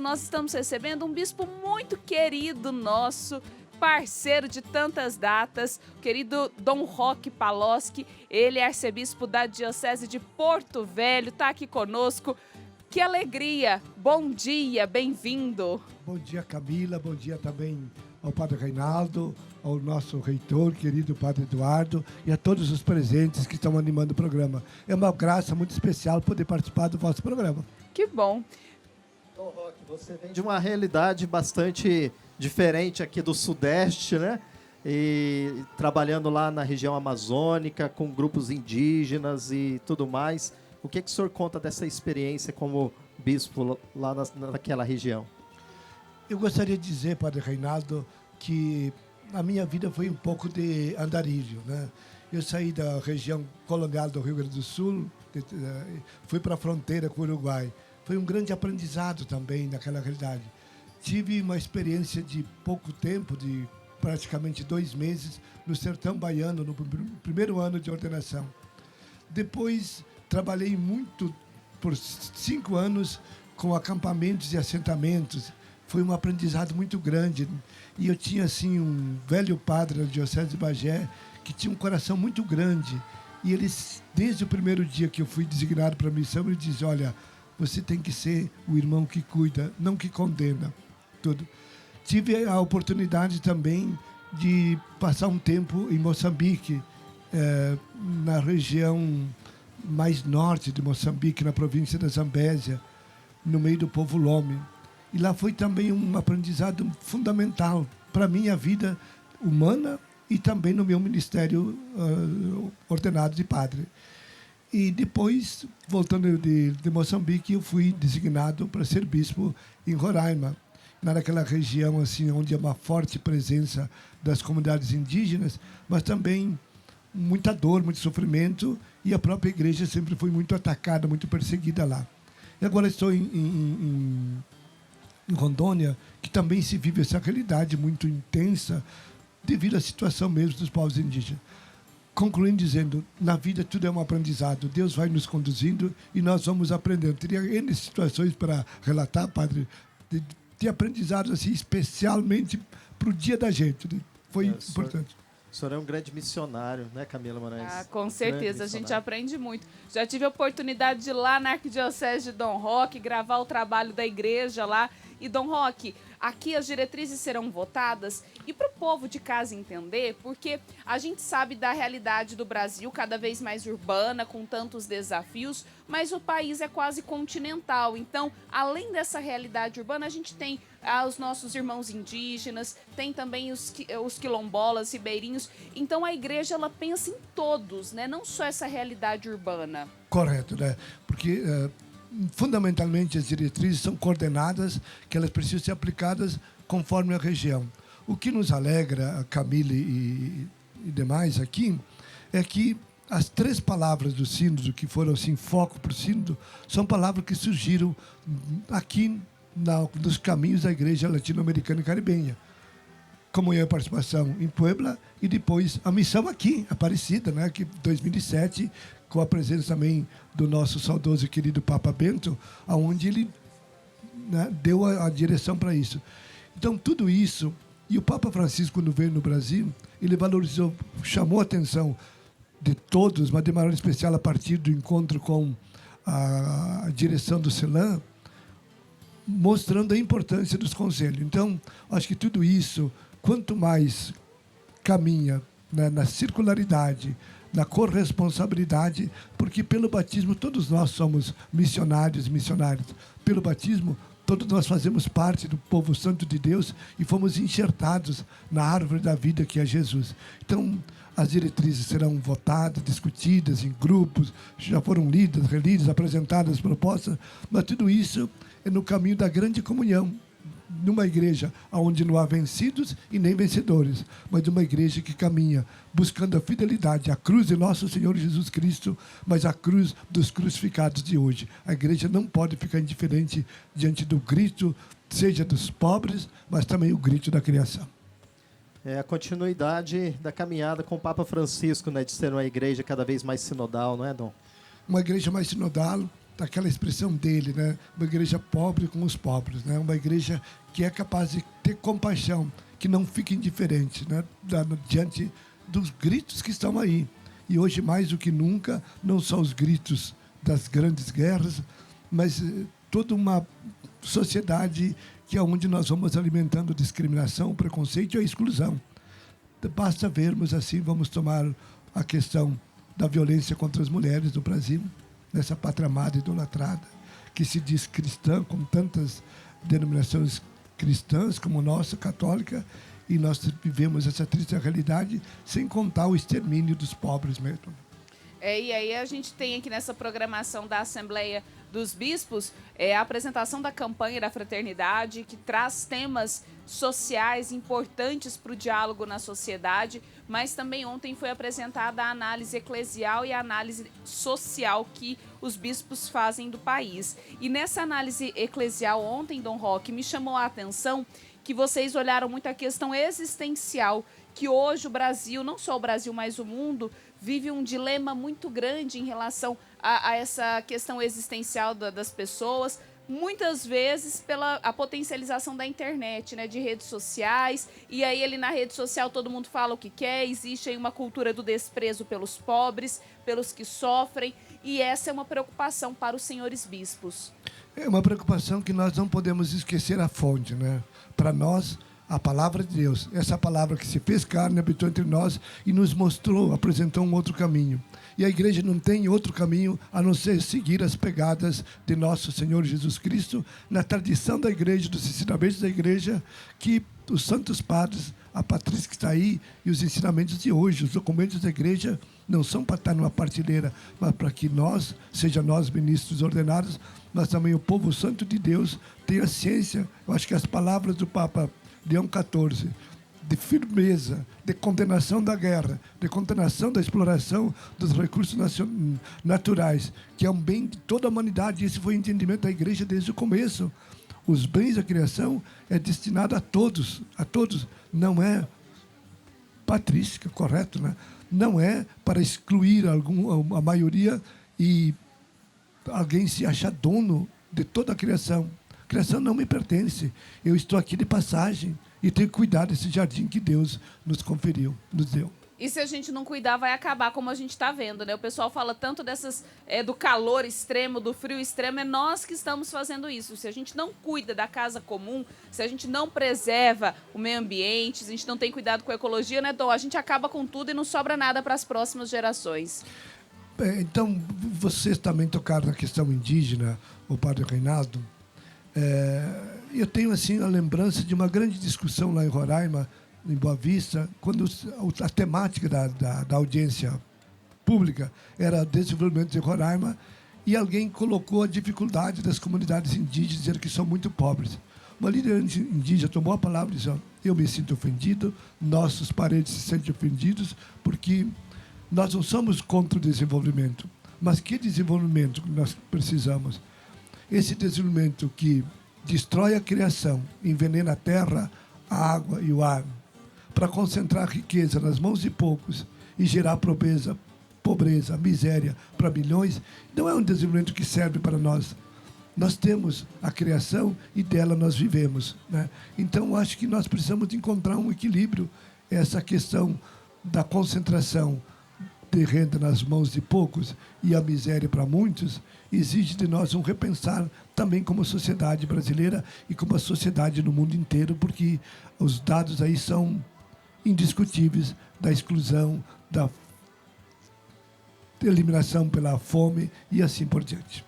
nós estamos recebendo um bispo muito querido nosso, parceiro de tantas datas, o querido Dom Roque Paloski. Ele é arcebispo da Diocese de Porto Velho, está aqui conosco. Que alegria! Bom dia, bem-vindo! Bom dia, Camila, bom dia também ao Padre Reinaldo, ao nosso reitor, querido Padre Eduardo, e a todos os presentes que estão animando o programa. É uma graça muito especial poder participar do vosso programa. Que bom! Dom Roque, você vem de uma realidade bastante diferente aqui do Sudeste, né? E trabalhando lá na região amazônica, com grupos indígenas e tudo mais. O que o senhor conta dessa experiência como bispo lá naquela região? Eu gostaria de dizer, Padre Reinaldo, que a minha vida foi um pouco de andarilho, né? Eu saí da região colonial do Rio Grande do Sul, fui para a fronteira com o Uruguai. Foi um grande aprendizado também naquela realidade. Tive uma experiência de pouco tempo, de praticamente 2 meses, no sertão baiano, no primeiro ano de ordenação. Depois, trabalhei muito, por 5 anos, com acampamentos e assentamentos. Foi um aprendizado muito grande. E eu tinha, assim, um velho padre da Diocese de Bagé, que tinha um coração muito grande. E ele, desde o primeiro dia que eu fui designado para a missão, ele disse: olha, você tem que ser o irmão que cuida, não que condena. Tudo. Tive a oportunidade também de passar um tempo em Moçambique, na região mais norte de Moçambique, na província da Zambésia, no meio do povo Lome. E lá foi também um aprendizado fundamental para a minha vida humana e também no meu ministério ordenado de padre. E depois, voltando de Moçambique, eu fui designado para ser bispo em Roraima, naquela região assim, onde há uma forte presença das comunidades indígenas, mas também muita dor, muito sofrimento, e a própria igreja sempre foi muito atacada, muito perseguida lá. E agora estou em Rondônia, que também se vive essa realidade muito intensa devido à situação mesmo dos povos indígenas. Concluindo dizendo, na vida tudo é um aprendizado, Deus vai nos conduzindo e nós vamos aprendendo. Teria N situações para relatar, padre, de aprendizados assim, especialmente para o dia da gente. Foi importante. O senhor é um grande missionário, né, Camila Moraes? Ah, com certeza, a gente aprende muito. Já tive a oportunidade de ir lá na Arquidiocese de Dom Roque, gravar o trabalho da igreja lá. E, Dom Roque, aqui as diretrizes serão votadas e para o povo de casa entender, porque a gente sabe da realidade do Brasil cada vez mais urbana, com tantos desafios, mas o país é quase continental. Então, além dessa realidade urbana, a gente tem os nossos irmãos indígenas, tem também os quilombolas, ribeirinhos. Então, a igreja ela pensa em todos, né? Não só essa realidade urbana. Correto, né? Porque fundamentalmente as diretrizes são coordenadas, que elas precisam ser aplicadas conforme a região. O que nos alegra, a Camila e demais aqui, é que as 3 palavras do sínodo, que foram assim, foco para o sínodo, são palavras que surgiram aqui nos caminhos da igreja latino-americana e caribenha. Comunhão e participação em Puebla e depois a missão aqui, Aparecida, né, que 2007, com a presença também do nosso saudoso e querido Papa Bento, onde ele, né, deu a direção para isso. Então, tudo isso, e o Papa Francisco, quando veio no Brasil, ele valorizou, chamou a atenção de todos, mas de maneira especial a partir do encontro com a direção do CELAM, mostrando a importância dos conselhos. Então, acho que tudo isso, quanto mais caminha, né, na circularidade, na corresponsabilidade, porque pelo batismo todos nós somos missionários e missionárias. Pelo batismo, todos nós fazemos parte do povo santo de Deus e fomos enxertados na árvore da vida que é Jesus. Então, as diretrizes serão votadas, discutidas em grupos, já foram lidas, relidas, apresentadas, propostas, mas tudo isso é no caminho da grande comunhão, numa igreja onde não há vencidos e nem vencedores, mas uma igreja que caminha buscando a fidelidade à cruz de nosso Senhor Jesus Cristo, mas a cruz dos crucificados de hoje. A igreja não pode ficar indiferente diante do grito, seja dos pobres, mas também o grito da criação. É a continuidade da caminhada com o Papa Francisco, né, de ser uma igreja cada vez mais sinodal, não é, Dom? Uma igreja mais sinodal, aquela expressão dele, né? Uma igreja pobre com os pobres, né? Uma igreja que é capaz de ter compaixão, que não fica indiferente, né? Diante dos gritos que estão aí. E hoje, mais do que nunca, não só os gritos das grandes guerras, mas toda uma sociedade que é onde nós vamos alimentando a discriminação, o preconceito e a exclusão. Basta vermos assim, vamos tomar a questão da violência contra as mulheres do Brasil, nessa pátria amada idolatrada, que se diz cristã, com tantas denominações cristãs como nossa, católica, e nós vivemos essa triste realidade, sem contar o extermínio dos pobres mesmo. E aí a gente tem aqui nessa programação da Assembleia dos Bispos a apresentação da campanha da fraternidade, que traz temas sociais importantes para o diálogo na sociedade, mas também ontem foi apresentada a análise eclesial e a análise social que os bispos fazem do país. E nessa análise eclesial ontem, Dom Roque, me chamou a atenção que vocês olharam muito a questão existencial, que hoje o Brasil, não só o Brasil, mas o mundo, vive um dilema muito grande em relação a essa questão existencial das pessoas, muitas vezes pela a potencialização da internet, né, de redes sociais, e aí na rede social todo mundo fala o que quer, existe aí uma cultura do desprezo pelos pobres, pelos que sofrem, e essa é uma preocupação para os senhores bispos. É uma preocupação que nós não podemos esquecer a fonte, né? Para nós, a palavra de Deus, essa palavra que se fez carne, habitou entre nós e nos mostrou, apresentou um outro caminho. E a igreja não tem outro caminho a não ser seguir as pegadas de nosso Senhor Jesus Cristo, na tradição da igreja, dos ensinamentos da igreja, que os santos padres, a patrícia que está aí, e os ensinamentos de hoje, os documentos da igreja, não são para estar numa partilheira, mas para que nós, seja nós ministros ordenados, mas também o povo santo de Deus, tenha ciência. Eu acho que as palavras do Papa Leão XIV, de firmeza, de condenação da guerra, de condenação da exploração dos recursos naturais, que é um bem de toda a humanidade. Esse foi o entendimento da igreja desde o começo. Os bens da criação é destinado a todos, não é patrística, correto, né? Não é para excluir a maioria e alguém se achar dono de toda a criação. A criação não me pertence, eu estou aqui de passagem e tenho que cuidar desse jardim que Deus nos conferiu, nos deu. E se a gente não cuidar, vai acabar como a gente está vendo, né? O pessoal fala tanto do calor extremo, do frio extremo, é nós que estamos fazendo isso. Se a gente não cuida da casa comum, se a gente não preserva o meio ambiente, se a gente não tem cuidado com a ecologia, né, Dom? A gente acaba com tudo e não sobra nada para as próximas gerações. Então, vocês também tocaram na questão indígena, o padre Reinaldo. Eu tenho assim a lembrança de uma grande discussão lá em Roraima, em Boa Vista, quando a temática da audiência pública era desenvolvimento de Roraima, e alguém colocou a dificuldade das comunidades indígenas, dizendo que são muito pobres. Uma líder indígena tomou a palavra e disse: eu me sinto ofendido, nossos parentes se sentem ofendidos, porque nós não somos contra o desenvolvimento. Mas que desenvolvimento nós precisamos? Esse desenvolvimento que destrói a criação, envenena a terra, a água e o ar, para concentrar riqueza nas mãos de poucos e gerar pobreza, miséria para milhões, não é um desenvolvimento que serve para nós. Nós temos a criação e dela nós vivemos, né? Então, acho que nós precisamos de encontrar um equilíbrio. Essa questão da concentração de renda nas mãos de poucos e a miséria para muitos exige de nós um repensar também como sociedade brasileira e como a sociedade no mundo inteiro, porque os dados aí são indiscutíveis da exclusão, da eliminação pela fome e assim por diante.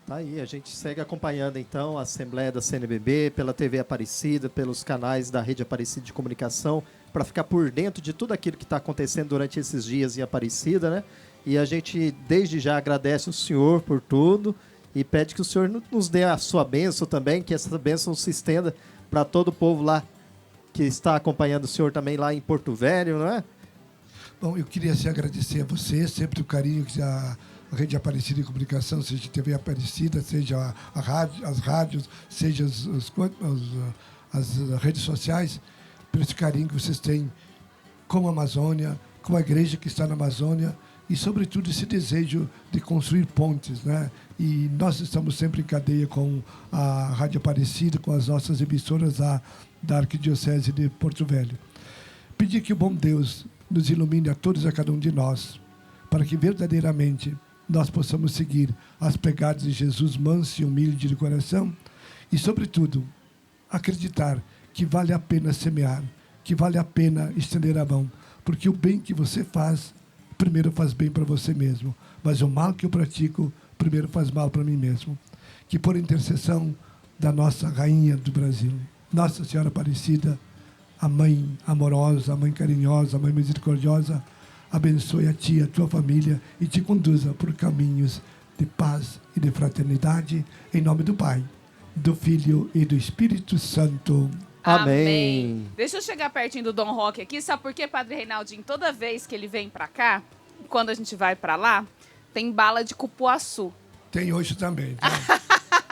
Tá aí, a gente segue acompanhando então a Assembleia da CNBB, pela TV Aparecida, pelos canais da Rede Aparecida de Comunicação, para ficar por dentro de tudo aquilo que está acontecendo durante esses dias em Aparecida, né? E a gente desde já agradece o senhor por tudo e pede que o senhor nos dê a sua bênção também, que essa bênção se estenda para todo o povo lá que está acompanhando o senhor também lá em Porto Velho, não é? Bom, eu queria assim, agradecer a você, sempre o carinho que a Rede Aparecida de Comunicação, seja a TV Aparecida, seja as rádios, seja as redes sociais, por esse carinho que vocês têm com a Amazônia, com a igreja que está na Amazônia e, sobretudo, esse desejo de construir pontes, né? E nós estamos sempre em cadeia com a Rádio Aparecida, com as nossas emissoras da Arquidiocese de Porto Velho. Pedir que o bom Deus nos ilumine a todos e a cada um de nós, para que verdadeiramente nós possamos seguir as pegadas de Jesus manso e humilde de coração e, sobretudo, acreditar que vale a pena semear, que vale a pena estender a mão, porque o bem que você faz, primeiro faz bem para você mesmo, mas o mal que eu pratico, primeiro faz mal para mim mesmo. Que por intercessão da nossa Rainha do Brasil, Nossa Senhora Aparecida, a Mãe amorosa, a Mãe carinhosa, a Mãe misericordiosa, abençoe a ti, a tua família e te conduza por caminhos de paz e de fraternidade, em nome do Pai, do Filho e do Espírito Santo. Amém. Deixa eu chegar pertinho do Dom Roque aqui. Sabe por quê, Padre Reinaldinho? Toda vez que ele vem pra cá, quando a gente vai pra lá, tem bala de cupuaçu. Tem hoje também, tá?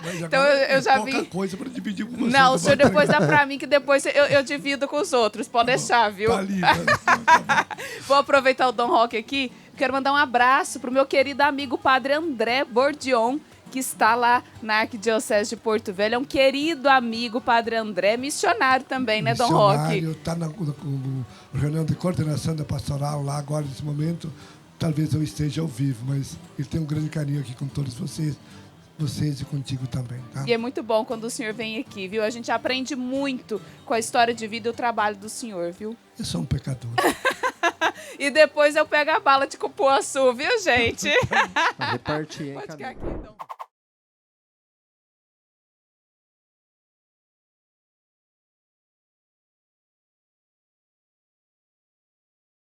Mas Então agora eu já pouca vi. coisa para dividir com você. Não, o senhor depois dá pra mim, que depois eu divido com os outros. Pode deixar, viu? Tá ali, tá. Vou aproveitar o Dom Roque aqui. Quero mandar um abraço pro meu querido amigo Padre André Bordion, que está lá na Arquidiocese de Porto Velho. É um querido amigo, Padre André, missionário também, né, Dom Roque? Está na reunião de coordenação da pastoral lá agora, nesse momento. Talvez eu esteja ao vivo, mas ele tem um grande carinho aqui com todos vocês e contigo também, tá? E é muito bom quando o senhor vem aqui, viu? A gente aprende muito com a história de vida e o trabalho do senhor, viu? Eu sou um pecador. E depois eu pego a bala de cupuaçu, viu, gente? Vai repartir, hein, Pode ficar Camila? aqui.